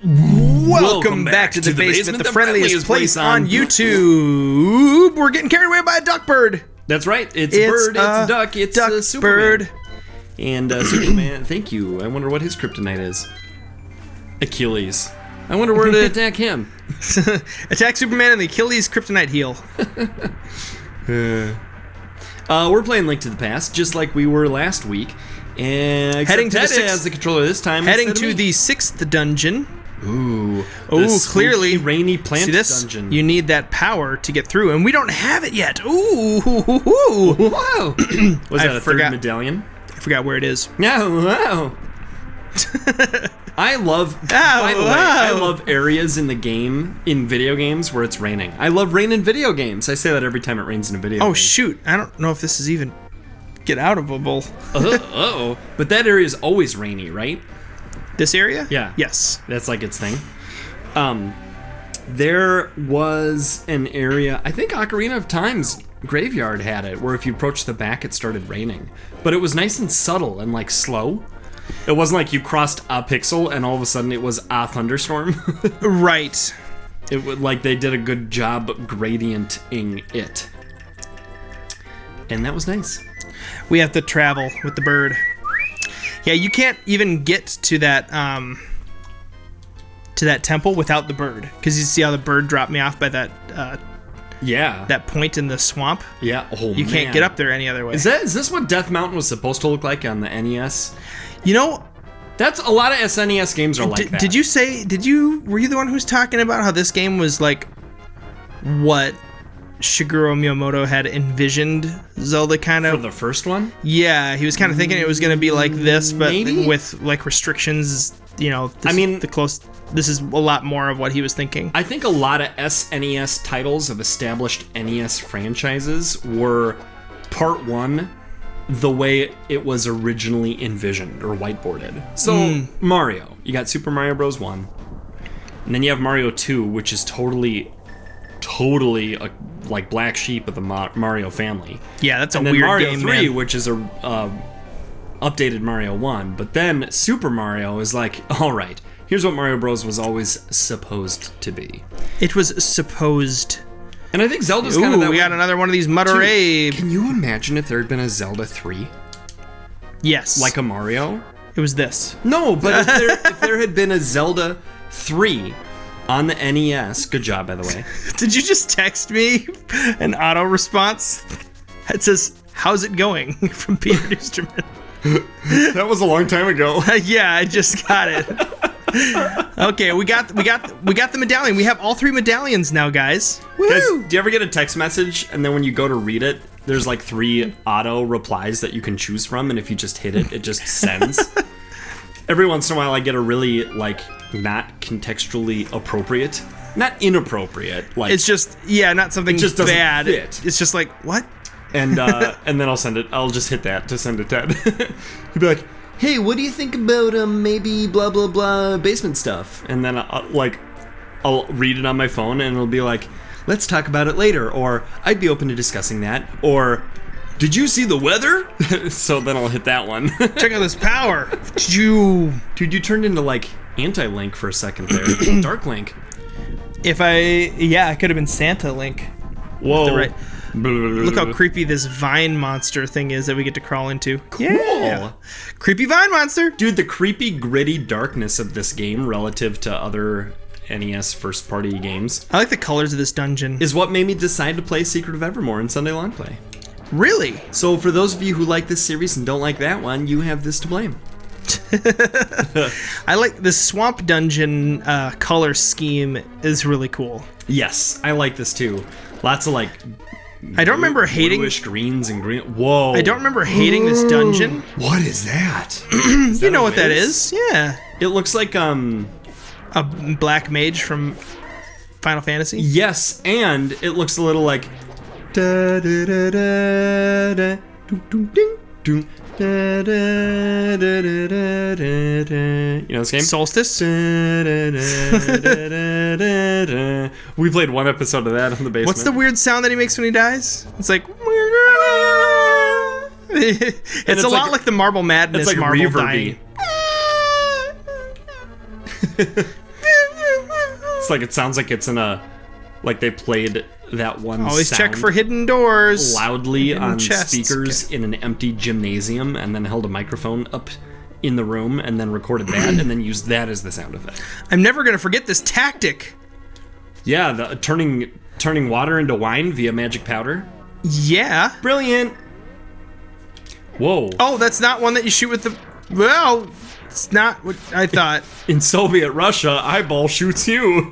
Welcome back to the basement, the friendliest place on YouTube. We're getting carried away by a duck bird. That's right. It's a bird, it's a duck, it's a Superman. Bird. And Superman, thank you. I wonder what his kryptonite is. Achilles. I wonder where to attack him. Attack Superman and the Achilles kryptonite heel. We're playing Link to the Past, just like we were last week. And heading to Ted has the controller this time. Heading to the 6th dungeon. Ooh, clearly rainy plant dungeon. You need that power to get through, and we don't have it yet. Ooh, wow! Was that a third medallion? I forgot where it is. No, wow. I love. By the way, I love areas in the game, in video games, where it's raining. I love rain in video games. I say that every time it rains in a video game. Oh shoot! I don't know if this is even get outable. Uh-oh. But that area is always rainy, right? This area? Yeah. Yes. That's like its thing. There was an area, I think Ocarina of Time's graveyard had it, where if you approached the back, it started raining. But it was nice and subtle and like slow. It wasn't like you crossed a pixel and all of a sudden it was a thunderstorm. Right. It would, like they did a good job gradienting it. And that was nice. We have to travel with the bird. Yeah, you can't even get to that temple without the bird, because you see how the bird dropped me off by that that point in the swamp. Yeah. Oh, you can't get up there any other way. Is this what Death Mountain was supposed to look like on the NES? You know, that's a lot of SNES games are like that. Were you the one who's talking about how this game was like what Shigeru Miyamoto had envisioned Zelda kind of? For the first one? Yeah, he was kind of thinking it was going to be like this, but maybe? With like restrictions, you know, this is a lot more of what he was thinking. I think a lot of SNES titles of established NES franchises were part one the way it was originally envisioned or whiteboarded. So Mario, you got Super Mario Bros. 1, and then you have Mario 2, which is totally a like black sheep of the Mario family. Yeah, that's a and then weird Mario game, 3, man. which is a updated Mario 1. But then Super Mario is like, all right, here's what Mario Bros. Was always supposed to be. It was supposed. And I think Zelda's kind of that. We got another one of these Mudder-Abe. Can you imagine if there had been a Zelda 3? Yes. Like a Mario? It was this. No, but if there had been a Zelda 3 on the NES, good job, by the way. Did you just text me an auto response? It says, "How's it going?" from Peter Dusterman. That was a long time ago. Yeah, I just got it. Okay, we got the medallion. We have all 3 medallions now, guys. Woo! Guys, do you ever get a text message and then when you go to read it, there's like 3 auto replies that you can choose from, and if you just hit it, it just sends? Every once in a while, I get a really like not contextually appropriate, not inappropriate. Like it's just not something just doesn't bad. fit. It's just like what? And then I'll send it. I'll just hit that to send it to Ted. He'd be like, "Hey, what do you think about maybe blah blah blah basement stuff?" And then I'll read it on my phone, and it'll be like, "Let's talk about it later," or "I'd be open to discussing that," or "Did you see the weather?" So then I'll hit that one. Check out this power. Dude, you turned into like Anti-Link for a second there. Dark Link. I could have been Santa Link. Whoa. Look how creepy this vine monster thing is that we get to crawl into. Cool. Yeah. Creepy vine monster. Dude, the creepy, gritty darkness of this game relative to other NES first-party games. I like the colors of this dungeon. Is what made me decide to play Secret of Evermore in Sunday Long Play. Really? So for those of you who like this series and don't like that one, you have this to blame. I like the swamp dungeon color scheme is really cool. Yes, I like this too. Lots of like I don't remember hating bluish greens and green. Whoa. I don't remember hating this dungeon. What is that? You know what that is? Yeah. It looks like a black mage from Final Fantasy. Yes, and it looks a little like da da da da da ding ding ding. You know this game? Solstice? We played one episode of that on the basement. What's the weird sound that he makes when he dies? It's like it's a lot like the Marble Madness. It's like Marble reverby. dying. It's like it sounds like it's in a like they played that one Always sound check for hidden doors. loudly hidden on chests. speakers in an empty gymnasium and then held a microphone up in the room and then recorded that and then used that as the sound effect. I'm never gonna forget this tactic. Yeah, the turning water into wine via magic powder. Yeah. Brilliant. Whoa. Oh, that's not one that you shoot with the... Well, it's not what I thought. In Soviet Russia, eyeball shoots you.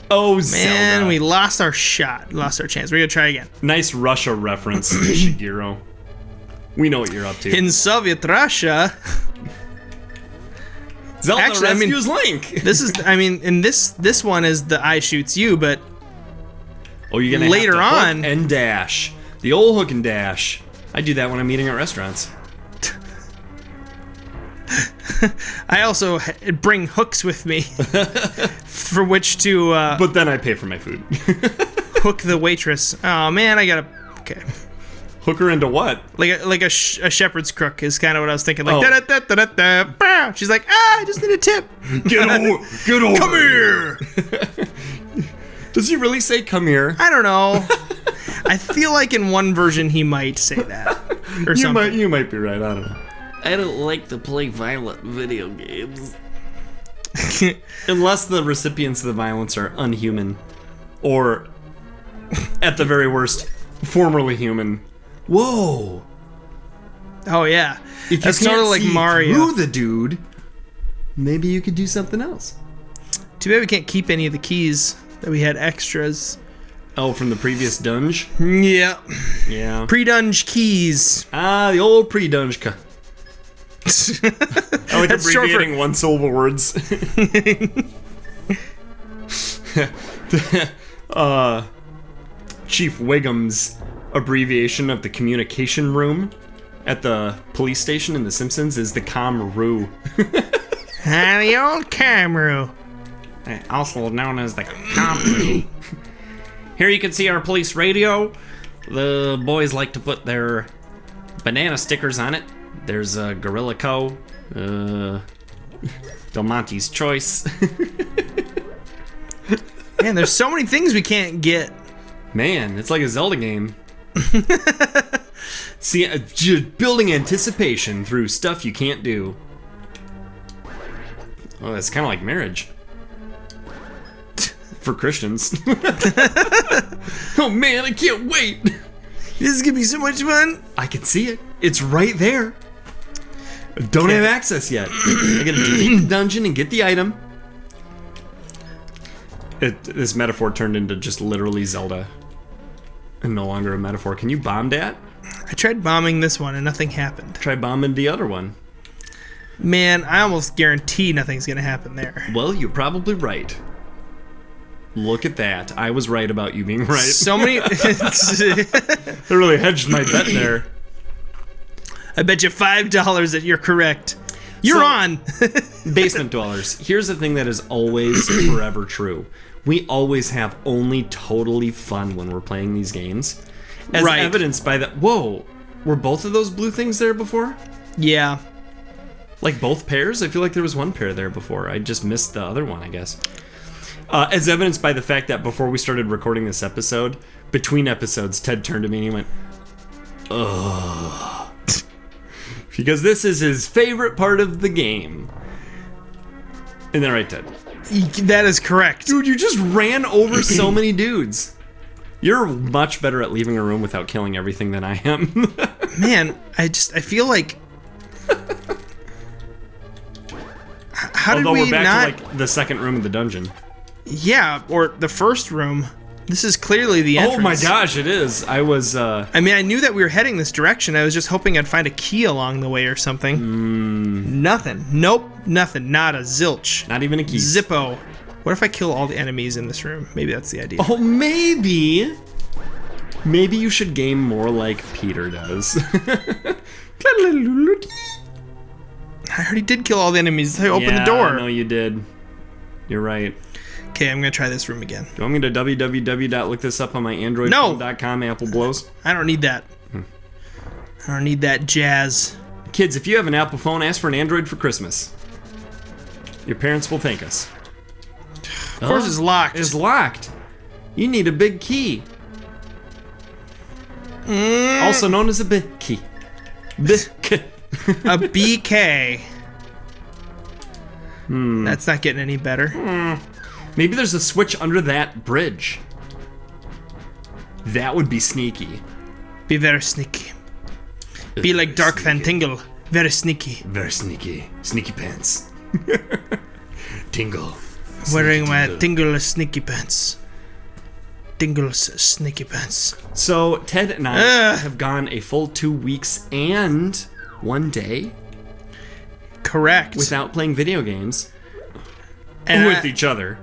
Oh, Man, Zelda. we lost our shot. Lost our chance. We're gonna try again. Nice Russia reference, Shigeru. We know what you're up to. In Soviet Russia... Zelda Actually, rescues Link. This is... I mean, in this one is the eye shoots you, but... Oh, you're gonna later have to on... hook and dash. The old hook and dash. I do that when I'm eating at restaurants. I also bring hooks with me for which to But then I pay for my food. hook the waitress. Oh man, I gotta. Okay, Hook her into what? like a shepherd's crook is kind of what I was thinking. Like Oh. da da da da da da. She's like, I just need a tip. Get over. Come here. Does he really say "come here"? I don't know. I feel like in one version he might say that or something. You might be right. I don't know. I don't like to play violent video games. Unless the recipients of the violence are unhuman, or at the very worst, formerly human. Whoa! Oh yeah, If that's you sort can't of like see Mario. through the dude, maybe you could do something else. Too bad we can't keep any of the keys that we had extras. Oh, from the previous dunge? Yeah, Yeah. pre-dunge keys. The old pre-dunjka. I like That's short for- abbreviating one syllable words. Chief Wiggum's abbreviation of the communication room at the police station in The Simpsons is the ComRoo. The old camera. Also known as the ComRoo. Here you can see our police radio. The boys like to put their banana stickers on it. There's a Gorilla Co. Del Monte's Choice. Man, there's so many things we can't get. Man, it's like a Zelda game. See, just building anticipation through stuff you can't do. Oh, it's kind of like marriage. For Christians. Oh man, I can't wait. This is gonna be so much fun. I can see it. It's right there. I don't have access yet. I gotta defeat the dungeon and get the item. This metaphor turned into just literally Zelda. And no longer a metaphor. Can you bomb that? I tried bombing this one and nothing happened. Try bombing the other one. Man, I almost guarantee nothing's gonna happen there. Well, you're probably right. Look at that. I was right about you being right. So many. I really hedged my bet there. I bet you $5 that you're correct. You're So- on. Basement dwellers. Here's the thing that is always forever true. We always have only totally fun when we're playing these games. As Right. evidenced by that. Whoa. Were both of those blue things there before? Yeah. Like both pairs? I feel like there was one pair there before. I just missed the other one, I guess. As evidenced by the fact that before we started recording this episode, between episodes, Ted turned to me and he went, ugh. Because this is his favorite part of the game. Isn't that right, Ted? That is correct. Dude, you just ran over so many dudes. You're much better at leaving a room without killing everything than I am. Man, I feel like. How did Although we we're back not? to like the second room of the dungeon. Yeah, or the first room. This is clearly the entrance. Oh my gosh, it is. I was I mean, I knew that we were heading this direction. I was just hoping I'd find a key along the way or something. Nothing. Nope. Nothing. Not a zilch. not even a key. Zippo. What if I kill all the enemies in this room? Maybe that's the idea. Oh, maybe you should game more like Peter does. I already did kill all the enemies. I opened the I door. know you did. You're right. Okay, I'm gonna try this room again. Do you want me to www.look this up on my android.com Apple blows? I don't need that. I don't need that jazz. Kids, if you have an Apple phone, ask for an Android for Christmas. Your parents will thank us. Of course it's locked. It's locked. You need a big key. Also known as a big key. A BK. That's not getting any better. Maybe there's a switch under that bridge. That would be sneaky. Be very sneaky. Be like Dark Van Tingle. Very sneaky. Very sneaky. Sneaky pants. Tingle. Wearing my Tingle sneaky pants. Tingle's sneaky pants. So Ted and I have gone a full 2 weeks and 1 day Correct. without playing video games And with each other.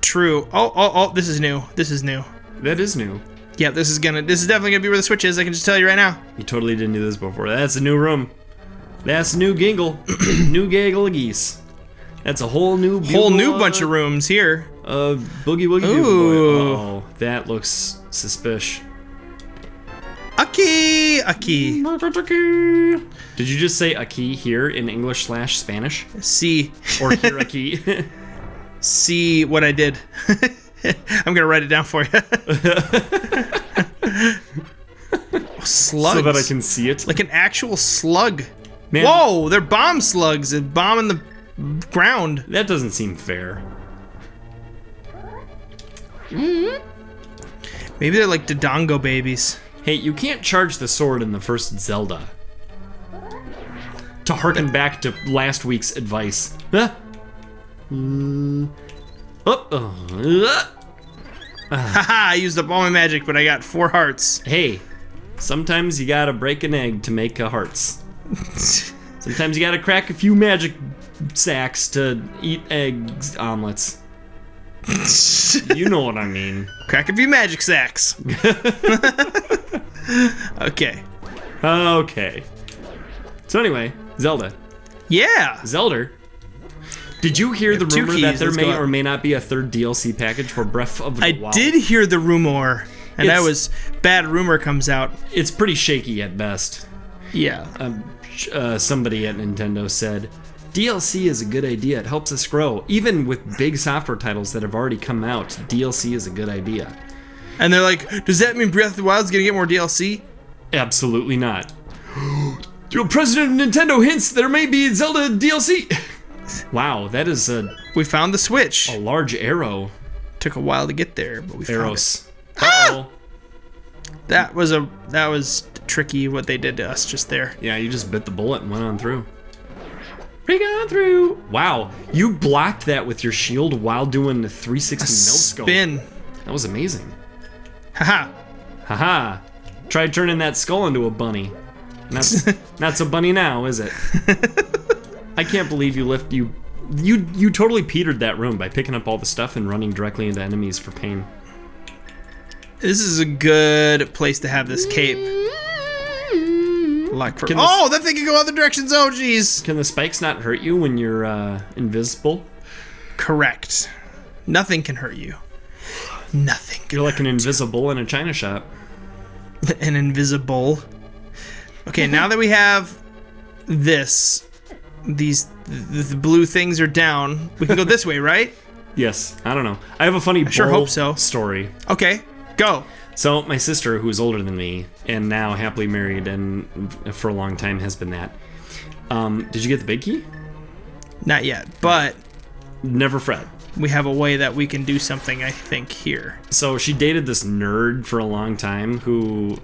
True. Oh, this is new. This is new. That is new. Yeah, this is definitely gonna be where the switch is, I can just tell you right now. You totally didn't do this before. That's a new room. That's new gingle. New gaggle of geese. That's a whole new bunch of rooms here. Boogie Woogie Ooh. Boy. Oh, that looks suspicious. Aki. Did you just say aki here in English/Spanish? See. Or here aki? See what I did. I'm gonna write it down for you. Slugs. So that I can see it. Like an actual slug. Man, Whoa, they're bomb slugs. They're bombing the ground. that doesn't seem fair. Maybe they're like Dodongo babies. Hey, you can't charge the sword in the first Zelda. To harken back to last week's advice. Haha, I used up all my magic, but I got 4 hearts. Hey, sometimes you gotta break an egg to make hearts. Sometimes you gotta crack a few magic sacks to eat eggs omelets. You know what I mean. Crack a few magic sacks. Okay. Okay. So anyway, Zelda. Yeah. Zelda. Did you hear the 2 rumor keys, that there let's may go out. or may not be a third DLC package for Breath of the I Wild? did hear the rumor, and It's- that was bad rumor comes out. It's pretty shaky at best. Yeah. Somebody at Nintendo said, DLC is a good idea. It helps us grow. Even with big software titles that have already come out, DLC is a good idea. And they're like, does that mean Breath of the Wild's gonna get more DLC? Absolutely not. Your president of Nintendo hints there may be Zelda DLC. Wow, that is a We found the Switch. large arrow. Took a while to get there, but we found it. Arrows. Uh-oh. That was tricky what they did to us just there. Yeah, you just bit the bullet and went on through. We got through. Wow, you blocked that with your shield while doing the 360 no-scope. Spin. That was amazing. Haha. Haha. Tried turning that skull into a bunny. Not so bunny now, is it? I can't believe you totally petered that room by picking up all the stuff and running directly into enemies for pain. This is a good place to have this cape. Like for that thing can go other directions. Oh, jeez. Can the spikes not hurt you when you're invisible? Correct. Nothing can hurt you. Nothing. You're like an invisible in a china shop. An invisible. Okay, now that we have this, the blue things are down. We can go this way, right? Yes, I don't know. I have a funny sure bull hope so. story. Okay, go. So my sister, who's older than me and now happily married and for a long time has been that. Did you get the big key? Not yet, but Never fret. we have a way that we can do something, I think, here. So she dated this nerd for a long time who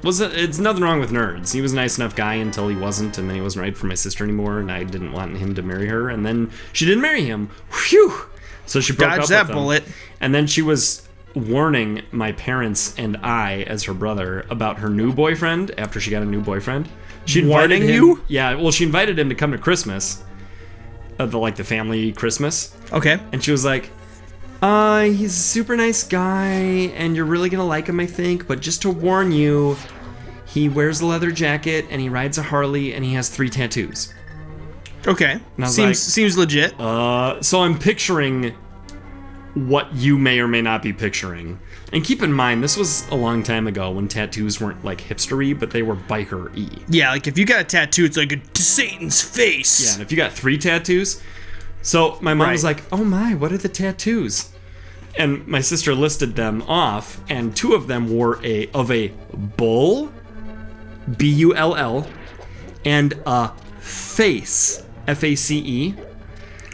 it's nothing wrong with nerds. He was a nice enough guy until he wasn't, and then he wasn't right for my sister anymore, and I didn't want him to marry her, and then she didn't marry him. Whew! So she broke Dodge up that with him. bullet. And then she was warning my parents and I, as her brother, about her new boyfriend after she got a new boyfriend. She invited Warning him, you? Yeah, well, she invited him to come to Christmas, the family Christmas. Okay. And she was like, he's a super nice guy, and you're really gonna like him, I think, but just to warn you, he wears a leather jacket, and he rides a Harley, and he has 3 tattoos. Okay. I was like, Seems legit. So I'm picturing what you may or may not be picturing. And keep in mind, this was a long time ago when tattoos weren't like hipstery, but they were biker-y. Yeah, like if you got a tattoo, it's like a Satan's face. Yeah, and if you got 3 tattoos, So my mom was Right. like, "Oh my, what are the tattoos?" And my sister listed them off, and 2 of them were a bull, Bull, and a face, FACE.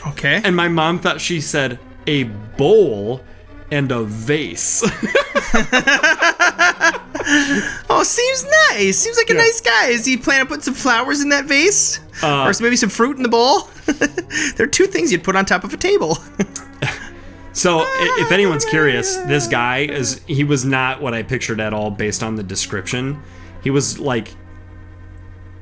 Okay. And my mom thought she said a bowl and a vase. Oh, seems nice. Seems like a nice guy. Is he planning to put some flowers in that vase? Or maybe some fruit in the bowl? There are 2 things you'd put on top of a table. So, if anyone's curious, this guy he was not what I pictured at all based on the description. He was like,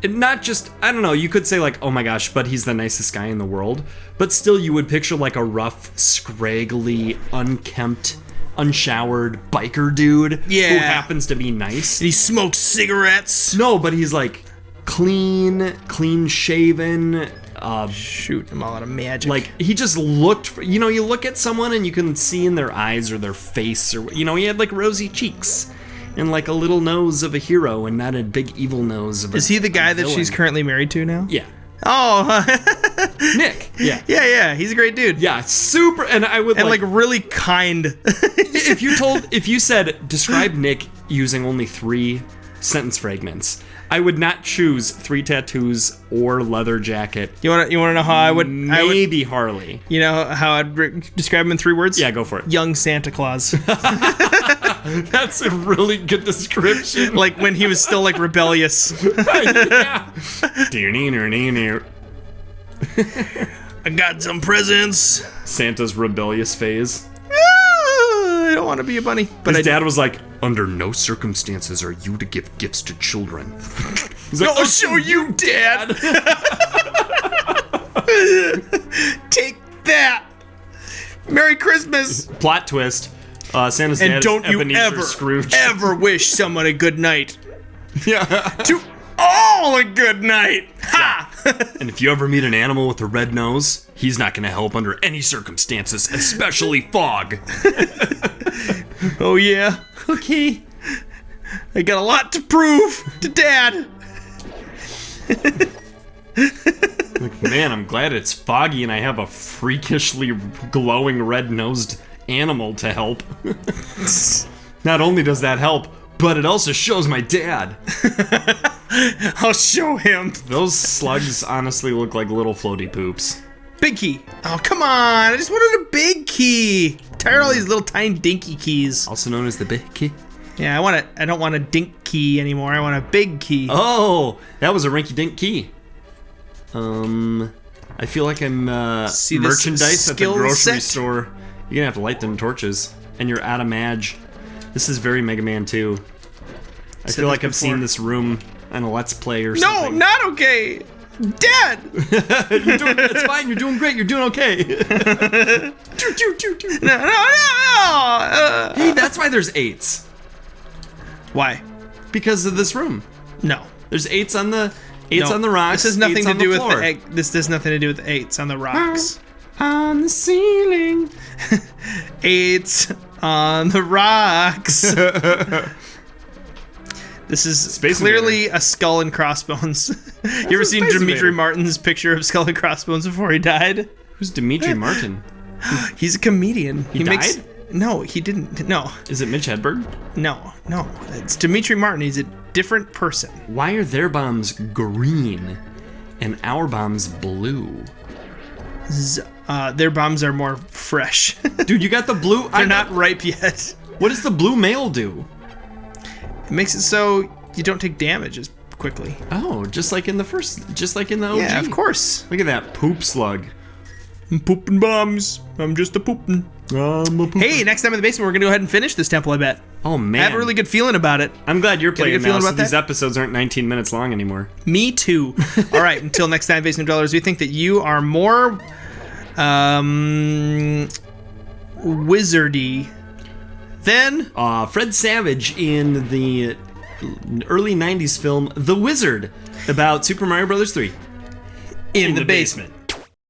not just, I don't know, you could say like, oh my gosh, but he's the nicest guy in the world. But still, you would picture like a rough, scraggly, unkempt, unshowered biker dude who Yeah. happens to be nice. And he smokes cigarettes. No, but he's like clean shaven. Shoot him all out of magic. Like, he just looked, you look at someone and you can see in their eyes or their face, or, he had like rosy cheeks and like a little nose of a hero and not a big evil nose of a Is he the guy that villain. she's currently married to now? Yeah. Oh, Nick. Yeah. yeah. He's a great dude. Yeah, super. And I would And like really kind. if you said, describe Nick using only 3 sentence fragments, I would not choose 3 tattoos or leather jacket. You want to know how I would? Maybe Harley. You know how I'd describe him in 3 words? Yeah, go for it. Young Santa Claus. That's a really good description. Like when he was still like rebellious. Yeah. I got some presents. Santa's rebellious phase. I don't want to be a bunny, but His dad was like, under no circumstances are you to give gifts to children. He's like, I'll show you, Dad. Take that. Merry Christmas. Plot twist. Santa's dad And don't is you Ebenezer Scrooge. ever wish someone a good night. Yeah. To all a good night. Ha! And if you ever meet an animal with a red nose, he's not going to help under any circumstances, especially fog. Oh yeah. Okay. I got a lot to prove to Dad. Like, man, I'm glad it's foggy and I have a freakishly glowing red-nosed animal to help. Not only does that help, but it also shows my dad. I'll show him. Those slugs honestly look like little floaty poops. Big key. Oh, come on. I just wanted a big key. Tired of all these little tiny dinky keys. Also known as the big key. Yeah, I don't want a dink key anymore. I want a big key. Oh, that was a rinky-dink key. I feel like I'm See this merchandise at the skill grocery set? store. You're gonna have to light them torches, and you're out of Madge. This is very Mega Man 2. I feel like I've seen this room on a Let's Play or No, something. not okay. Dad. It's fine. You're doing great. You're doing okay. No. Hey, that's why there's 8s. Why? Because of this room. No. There's 8s on the No. on the rocks. This has nothing 8s to on do with floor. the egg. This has nothing to do with the 8s on the rocks. On the ceiling. 8s on the rocks. This is Space clearly a skull and crossbones. You ever seen Space Dimitri Invader. Martin's picture of skull and crossbones before he died? Who's Dimitri Martin? He's a comedian. He makes died? No, he didn't. No. Is it Mitch Hedberg? No. It's Dimitri Martin. He's a different person. Why are their bombs green and our bombs blue? Their bombs are more fresh. Dude, you got the blue. They're not ripe yet. What does the blue mail do? It makes it so you don't take damage as quickly. Oh, just like in the OG. Yeah, of course. Look at that poop slug. I'm pooping bombs. I'm just a pooping. Hey, next time in the basement, we're gonna go ahead and finish this temple. I bet. Oh man, I have a really good feeling about it. I'm glad you're Got a playing good now, feeling so about these that? episodes aren't 19 minutes long anymore. Me too. All right. Until next time, basement dwellers. We think that you are more wizardy than Fred Savage in the early 90s film The Wizard about Super Mario Bros. 3. in the basement.